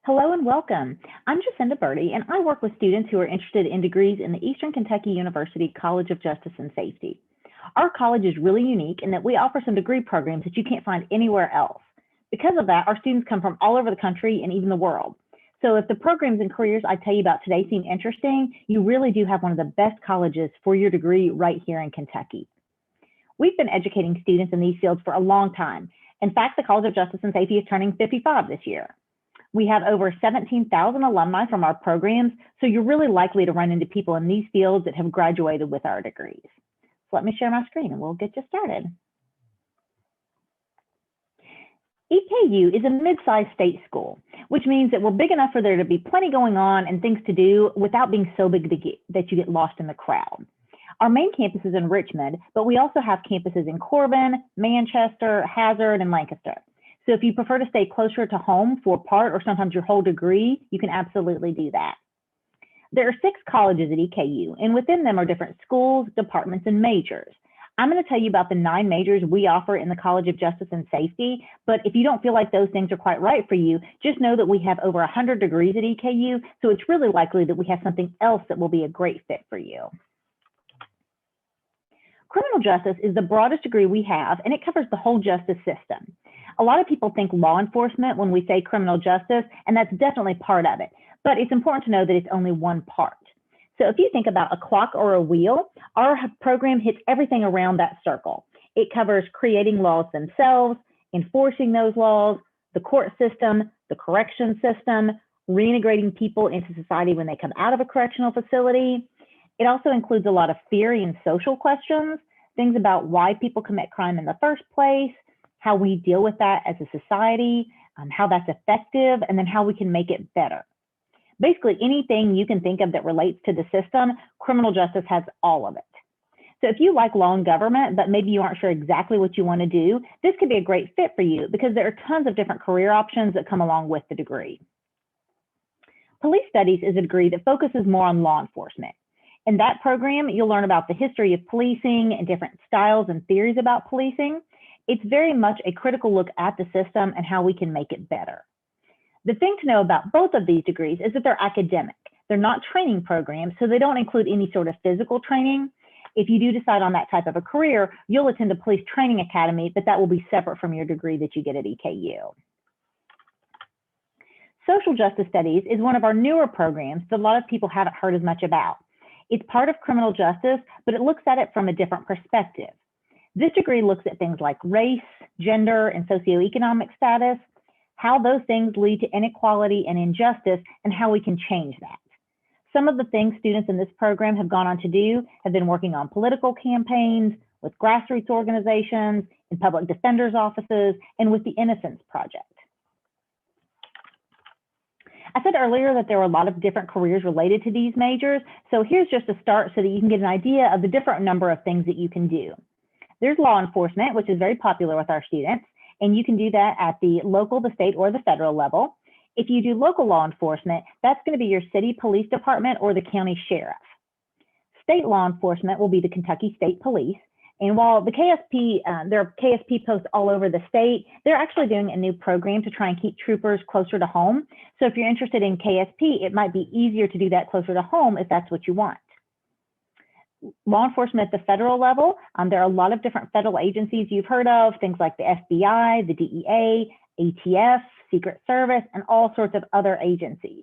Hello and welcome. I'm Jacinda Birdie, and I work with students who are interested in degrees in the Eastern Kentucky University College of Justice and Safety. Our college is really unique in that we offer some degree programs that you can't find anywhere else. Because of that, our students come from all over the country and even the world. So if the programs and careers I tell you about today seem interesting, you really do have one of the best colleges for your degree right here in Kentucky. We've been educating students in these fields for a long time. In fact, the College of Justice and Safety is turning 55 this year. We have over 17,000 alumni from our programs, so you're really likely to run into people in these fields that have graduated with our degrees. So let me share my screen and we'll get you started. EKU is a mid-sized state school, which means that we're big enough for there to be plenty going on and things to do without being so big that you get lost in the crowd. Our main campus is in Richmond, but we also have campuses in Corbin, Manchester, Hazard, and Lancaster. So if you prefer to stay closer to home for part or sometimes your whole degree, you can absolutely do that. There are 6 colleges at EKU, and within them are different schools, departments, and majors. I'm going to tell you about the 9 majors we offer in the College of Justice and Safety, but if you don't feel like those things are quite right for you, just know that we have over 100 degrees at EKU, so it's really likely that we have something else that will be a great fit for you. Criminal justice is the broadest degree we have, and it covers the whole justice system. A lot of people think law enforcement when we say criminal justice, and that's definitely part of it. But it's important to know that it's only one part. So if you think about a clock or a wheel, our program hits everything around that circle. It covers creating laws themselves, enforcing those laws, the court system, the correction system, reintegrating people into society when they come out of a correctional facility. It also includes a lot of theory and social questions, things about why people commit crime in the first place, how we deal with that as a society, how that's effective, and then how we can make it better. Basically, anything you can think of that relates to the system, criminal justice has all of it. So if you like law and government, but maybe you aren't sure exactly what you want to do, this could be a great fit for you because there are tons of different career options that come along with the degree. Police Studies is a degree that focuses more on law enforcement. In that program, you'll learn about the history of policing and different styles and theories about policing. It's very much a critical look at the system and how we can make it better. The thing to know about both of these degrees is that they're academic. They're not training programs, so they don't include any sort of physical training. If you do decide on that type of a career, you'll attend the Police Training Academy, but that will be separate from your degree that you get at EKU. Social Justice Studies is one of our newer programs that a lot of people haven't heard as much about. It's part of criminal justice, but it looks at it from a different perspective. This degree looks at things like race, gender, and socioeconomic status, how those things lead to inequality and injustice, and how we can change that. Some of the things students in this program have gone on to do have been working on political campaigns, with grassroots organizations, in public defenders' offices, and with the Innocence Project. I said earlier that there were a lot of different careers related to these majors, so here's just a start so that you can get an idea of the different number of things that you can do. There's law enforcement, which is very popular with our students, and you can do that at the local, the state, or the federal level. If you do local law enforcement, that's going to be your city police department or the county sheriff. State law enforcement will be the Kentucky State Police. And while the KSP, there are KSP posts all over the state, they're actually doing a new program to try and keep troopers closer to home. So if you're interested in KSP, it might be easier to do that closer to home if that's what you want. Law enforcement at the federal level, there are a lot of different federal agencies you've heard of, things like the FBI, the DEA, ATF, Secret Service, and all sorts of other agencies.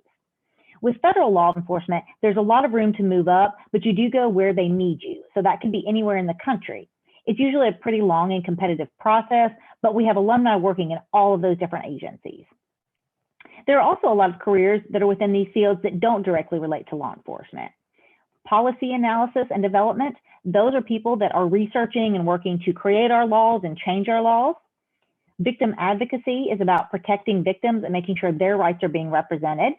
With federal law enforcement, there's a lot of room to move up, but you do go where they need you. So that can be anywhere in the country. It's usually a pretty long and competitive process, but we have alumni working in all of those different agencies. There are also a lot of careers that are within these fields that don't directly relate to law enforcement. Policy analysis and development, those are people that are researching and working to create our laws and change our laws. Victim advocacy is about protecting victims and making sure their rights are being represented.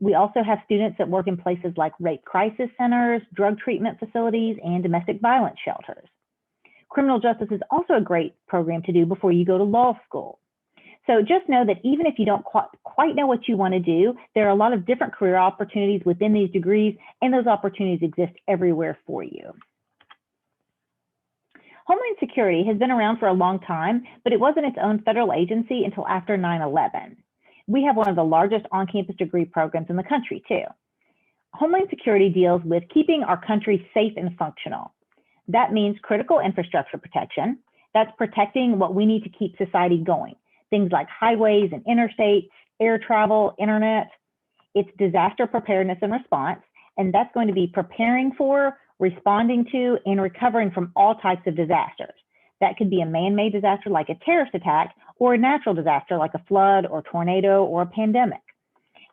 We also have students that work in places like rape crisis centers, drug treatment facilities, and domestic violence shelters. Criminal justice is also a great program to do before you go to law school. So just know that even if you don't quite know what you want to do, there are a lot of different career opportunities within these degrees, and those opportunities exist everywhere for you. Homeland Security has been around for a long time, but it wasn't its own federal agency until after 9/11. We have one of the largest on-campus degree programs in the country too. Homeland Security deals with keeping our country safe and functional. That means critical infrastructure protection. That's protecting what we need to keep society going. Things like highways and interstates, air travel, internet. It's disaster preparedness and response, and that's going to be preparing for, responding to, and recovering from all types of disasters. That could be a man-made disaster like a terrorist attack, or a natural disaster like a flood or tornado or a pandemic.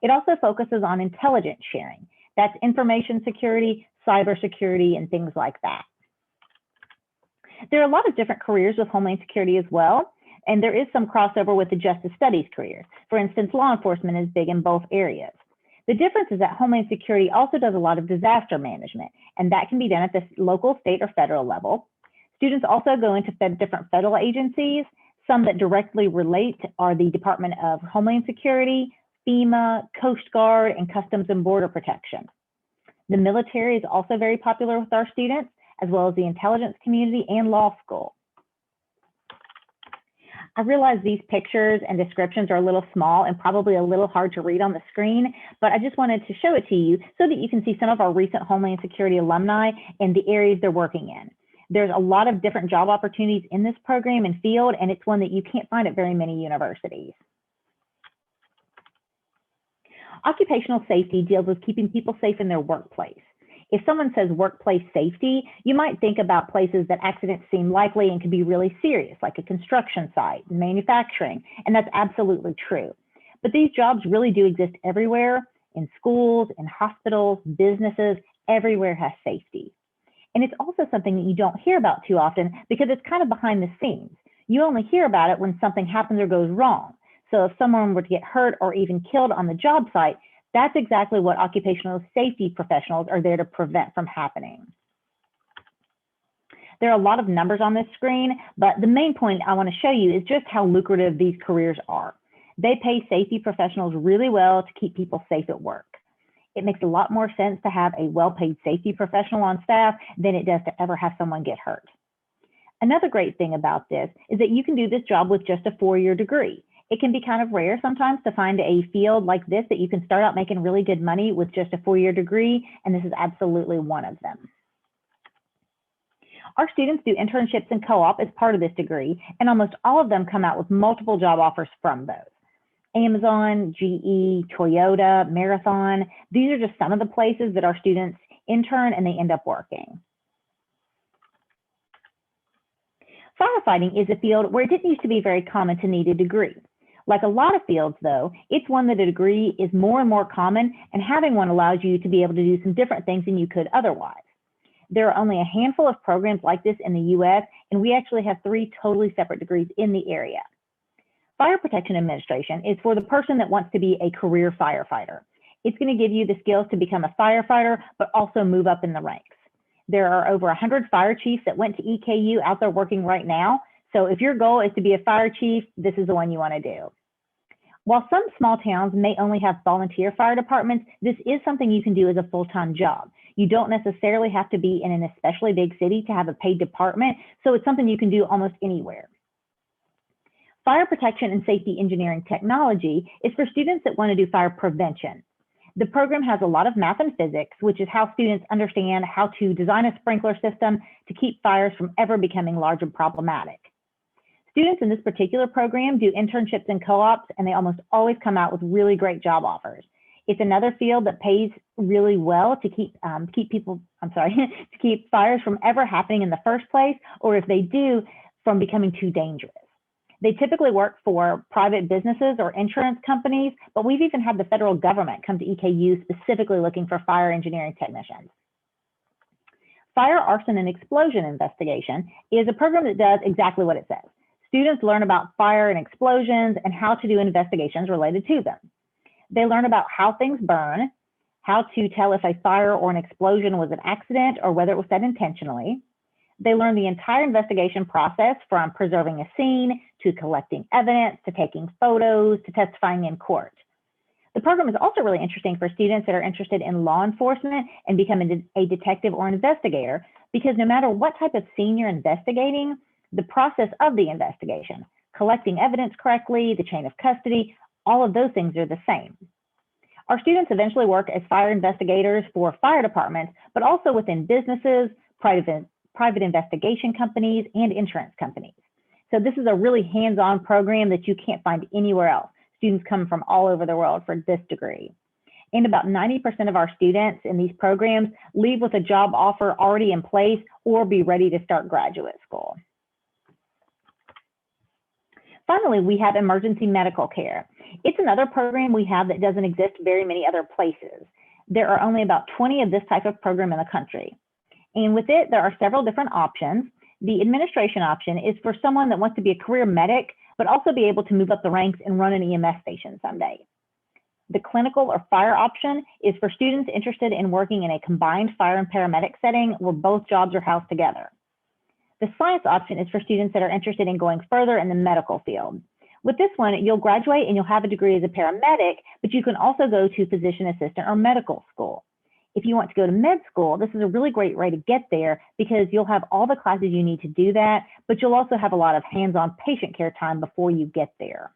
It also focuses on intelligence sharing. That's information security, cybersecurity, and things like that. There are a lot of different careers with Homeland Security as well, and there is some crossover with the Justice Studies careers. For instance, law enforcement is big in both areas. The difference is that Homeland Security also does a lot of disaster management, and that can be done at the local, state, or federal level. Students also go into different federal agencies. Some that directly relate are the Department of Homeland Security, FEMA, Coast Guard, and Customs and Border Protection. The military is also very popular with our students, as well as the intelligence community and law school. I realize these pictures and descriptions are a little small and probably a little hard to read on the screen, but I just wanted to show it to you so that you can see some of our recent Homeland Security alumni and the areas they're working in. There's a lot of different job opportunities in this program and field, and it's one that you can't find at very many universities. Occupational safety deals with keeping people safe in their workplace. If someone says workplace safety, you might think about places that accidents seem likely and can be really serious, like a construction site, manufacturing, and that's absolutely true. But these jobs really do exist everywhere, in schools, in hospitals, businesses, everywhere has safety. And it's also something that you don't hear about too often because it's kind of behind the scenes. You only hear about it when something happens or goes wrong. So if someone were to get hurt or even killed on the job site, that's exactly what occupational safety professionals are there to prevent from happening. There are a lot of numbers on this screen, but the main point I want to show you is just how lucrative these careers are. They pay safety professionals really well to keep people safe at work. It makes a lot more sense to have a well-paid safety professional on staff than it does to ever have someone get hurt. Another great thing about this is that you can do this job with just a 4-year degree. It can be kind of rare sometimes to find a field like this that you can start out making really good money with just a 4-year degree, and this is absolutely one of them. Our students do internships and co-op as part of this degree, and almost all of them come out with multiple job offers from those. Amazon, GE, Toyota, Marathon, these are just some of the places that our students intern and they end up working. Firefighting is a field where it didn't used to be very common to need a degree. Like a lot of fields though, it's one that a degree is more and more common, and having one allows you to be able to do some different things than you could otherwise. There are only a handful of programs like this in the US, and we actually have 3 totally separate degrees in the area. Fire Protection Administration is for the person that wants to be a career firefighter. It's going to give you the skills to become a firefighter, but also move up in the ranks. There are over 100 fire chiefs that went to EKU out there working right now. So if your goal is to be a fire chief, this is the one you want to do. While some small towns may only have volunteer fire departments, this is something you can do as a full-time job. You don't necessarily have to be in an especially big city to have a paid department, so it's something you can do almost anywhere. Fire Protection and Safety Engineering Technology is for students that want to do fire prevention. The program has a lot of math and physics, which is how students understand how to design a sprinkler system to keep fires from ever becoming large and problematic. Students in this particular program do internships and co-ops, and they almost always come out with really great job offers. It's another field that pays really well to keep fires from ever happening in the first place, or if they do, from becoming too dangerous. They typically work for private businesses or insurance companies, but we've even had the federal government come to EKU specifically looking for fire engineering technicians. Fire, arson, and explosion investigation is a program that does exactly what it says. Students learn about fire and explosions and how to do investigations related to them. They learn about how things burn, how to tell if a fire or an explosion was an accident or whether it was set intentionally. They learn the entire investigation process, from preserving a scene to collecting evidence to taking photos to testifying in court. The program is also really interesting for students that are interested in law enforcement and becoming a detective or investigator, because no matter what type of scene you're investigating, the process of the investigation, collecting evidence correctly, the chain of custody, All of those things are the same. Our students eventually work as fire investigators for fire departments, but also within businesses, private investigation companies, and insurance companies. So this is a really hands-on program that you can't find anywhere else. Students come from all over the world for this degree. And about 90% of our students in these programs leave with a job offer already in place or be ready to start graduate school. Finally, we have emergency medical care. It's another program we have that doesn't exist very many other places. There are only about 20 of this type of program in the country. And with it, there are several different options. The administration option is for someone that wants to be a career medic, but also be able to move up the ranks and run an EMS station someday. The clinical or fire option is for students interested in working in a combined fire and paramedic setting where both jobs are housed together. The science option is for students that are interested in going further in the medical field. With this one, you'll graduate and you'll have a degree as a paramedic, but you can also go to physician assistant or medical school. If you want to go to med school, this is a really great way to get there because you'll have all the classes you need to do that, but you'll also have a lot of hands-on patient care time before you get there.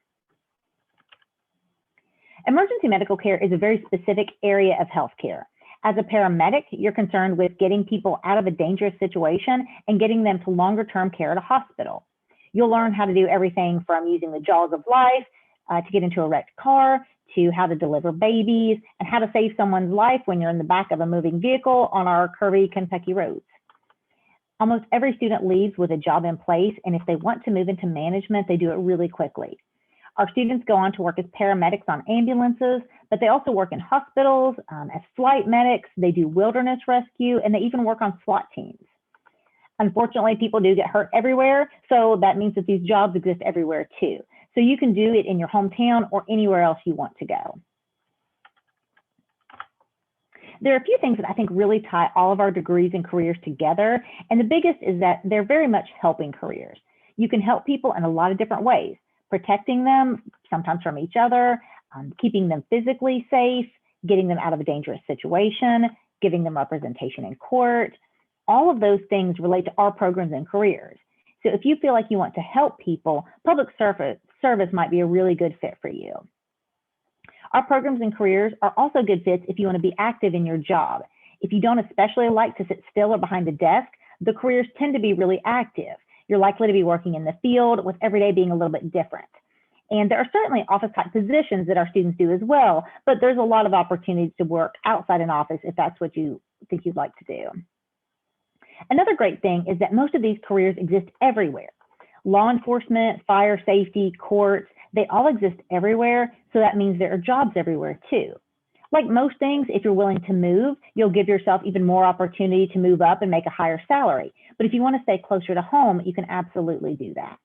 Emergency medical care is a very specific area of healthcare. As a paramedic, you're concerned with getting people out of a dangerous situation and getting them to longer-term care at a hospital. You'll learn how to do everything from using the jaws of life to get into a wrecked car, to how to deliver babies, and how to save someone's life when you're in the back of a moving vehicle on our curvy Kentucky roads. Almost every student leaves with a job in place, and if they want to move into management, they do it really quickly. Our students go on to work as paramedics on ambulances, but they also work in hospitals, as flight medics, they do wilderness rescue, and they even work on SWAT teams. Unfortunately, people do get hurt everywhere, so that means that these jobs exist everywhere too. So you can do it in your hometown or anywhere else you want to go. There are a few things that I think really tie all of our degrees and careers together, and the biggest is that they're very much helping careers. You can help people in a lot of different ways, protecting them sometimes from each other, keeping them physically safe, getting them out of a dangerous situation, giving them representation in court. All of those things relate to our programs and careers. So if you feel like you want to help people, public service might be a really good fit for you. Our programs and careers are also good fits if you want to be active in your job. If you don't especially like to sit still or behind a desk, the careers tend to be really active. You're likely to be working in the field, with every day being a little bit different. And there are certainly office type positions that our students do as well, but there's a lot of opportunities to work outside an office if that's what you think you'd like to do. Another great thing is that most of these careers exist everywhere. Law enforcement, fire safety, courts, they all exist everywhere, so that means there are jobs everywhere too. Like most things, if you're willing to move, you'll give yourself even more opportunity to move up and make a higher salary. But if you want to stay closer to home, you can absolutely do that.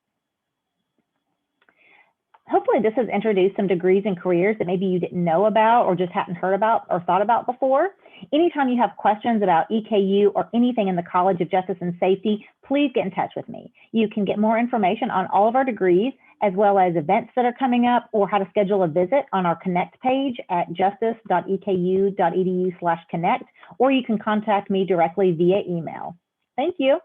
Hopefully this has introduced some degrees and careers that maybe you didn't know about or just hadn't heard about or thought about before. Anytime you have questions about EKU or anything in the College of Justice and Safety, please get in touch with me. You can get more information on all of our degrees, as well as events that are coming up or how to schedule a visit on our Connect page at justice.eku.edu/connect, or you can contact me directly via email. Thank you.